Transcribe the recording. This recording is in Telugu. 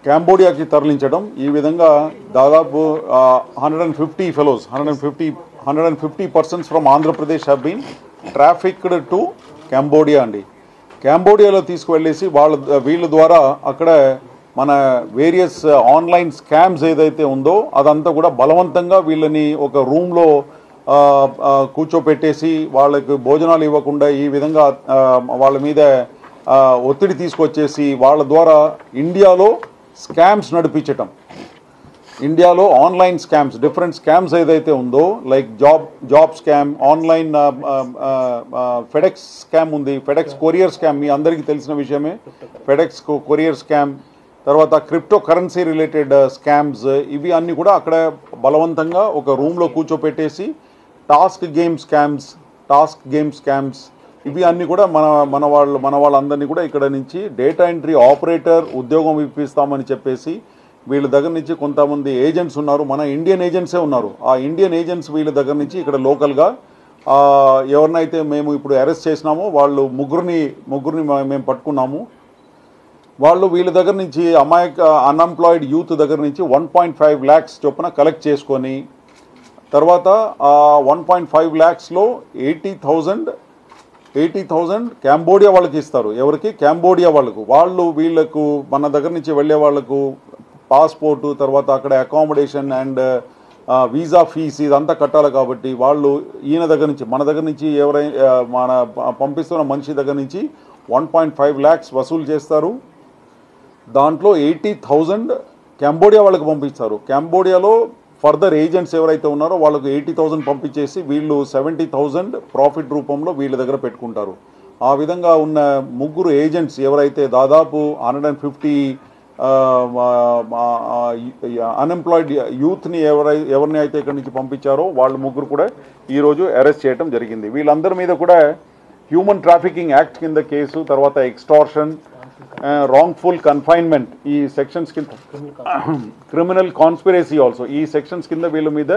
కాంబోడియాకి తరలించడం. ఈ విధంగా దాదాపు 150 fellows 150 persons from Andhra Pradesh have been trafficked to Cambodia అండి. కాంబోడియాలో తీసుకువెళ్ళేసి వీళ్ళ ద్వారా అక్కడ మన వేరియస్ ఆన్లైన్ స్కామ్స్ ఏదైతే ఉందో అదంతా కూడా బలవంతంగా వీళ్ళని ఒక రూమ్లో కూర్చోపెట్టేసి వాళ్ళకి భోజనాలు ఇవ్వకుండా ఈ విధంగా వాళ్ళ మీద ఒత్తిడి తీసుకొచ్చేసి వాళ్ళ ద్వారా ఇండియాలో స్కామ్స్ నడిపించటం. ఇండియాలో ఆన్లైన్ స్కామ్స్, డిఫరెంట్ స్కామ్స్ ఏదైతే ఉందో like job scam, online FedEx scam ఉంది, ఫెడెక్స్ కొరియర్ స్కామ్ మీ అందరికీ తెలిసిన విషయమే. ఫెడెక్స్ కొరియర్ స్కామ్, తర్వాత క్రిప్టో కరెన్సీ రిలేటెడ్ స్కామ్స్, ఇవి అన్నీ కూడా అక్కడ బలవంతంగా ఒక రూమ్లో కూర్చోపెట్టేసి టాస్క్ గేమ్ స్కామ్స్ ఇవి అన్నీ కూడా మన వాళ్ళందరినీ కూడా ఇక్కడ నుంచి డేటా ఎంట్రీ ఆపరేటర్ ఉద్యోగం ఇప్పిస్తామని చెప్పేసి వీళ్ళ దగ్గర నుంచి కొంతమంది ఏజెంట్స్ ఉన్నారు, మన ఇండియన్ ఏజెంట్సే ఉన్నారు. ఆ ఇండియన్ ఏజెంట్స్ వీళ్ళ దగ్గర నుంచి ఇక్కడ లోకల్గా ఎవరినైతే మేము ఇప్పుడు అరెస్ట్ చేసినామో వాళ్ళు ముగ్గురిని మేము పట్టుకున్నాము. వాళ్ళు వీళ్ళ దగ్గర నుంచి అన్ఎంప్లాయిడ్ యూత్ దగ్గర నుంచి 1.5 lakhs చొప్పున కలెక్ట్ చేసుకొని తర్వాత 1.5 lakhsలో 80,000 కాంబోడియా వాళ్ళకి ఇస్తారు. ఎవరికి? కాంబోడియా వాళ్ళకు. వీళ్ళకు మన దగ్గర నుంచి వెళ్ళే వాళ్ళకు పాస్పోర్టు, తర్వాత అక్కడ అకామిడేషన్ అండ్ వీసా ఫీస్ ఇదంతా కట్టాలి. కాబట్టి వాళ్ళు ఈయన దగ్గర నుంచి మన దగ్గర నుంచి మన పంపిస్తున్న మనిషి దగ్గర నుంచి 1.5 lakhs వసూలు చేస్తారు. దాంట్లో 80,000 కాంబోడియా వాళ్ళకి పంపిస్తారు. కాంబోడియాలో ఫర్దర్ ఏజెంట్స్ ఎవరైతే ఉన్నారో వాళ్ళకు 80,000 పంపించేసి వీళ్ళు 70,000 ప్రాఫిట్ రూపంలో వీళ్ళ దగ్గర పెట్టుకుంటారు. ఆ విధంగా ఉన్న ముగ్గురు ఏజెంట్స్ ఎవరైతే దాదాపు 150 అన్ఎంప్లాయిడ్ యూత్ని ఎవరిని అయితే ఇక్కడి నుంచి పంపించారో వాళ్ళ ముగ్గురు కూడా ఈరోజు అరెస్ట్ చేయడం జరిగింది. వీళ్ళందరి మీద కూడా హ్యూమన్ ట్రాఫికింగ్ యాక్ట్ కింద కేసు, తర్వాత ఎక్స్టార్షన్, రాంగ్ఫుల్ కన్ఫైన్మెంట్ ఈ సెక్షన్స్ కింద, క్రిమినల్ కాన్స్పిరసీ ఆల్సో ఈ సెక్షన్స్ కింద వీళ్ళ మీద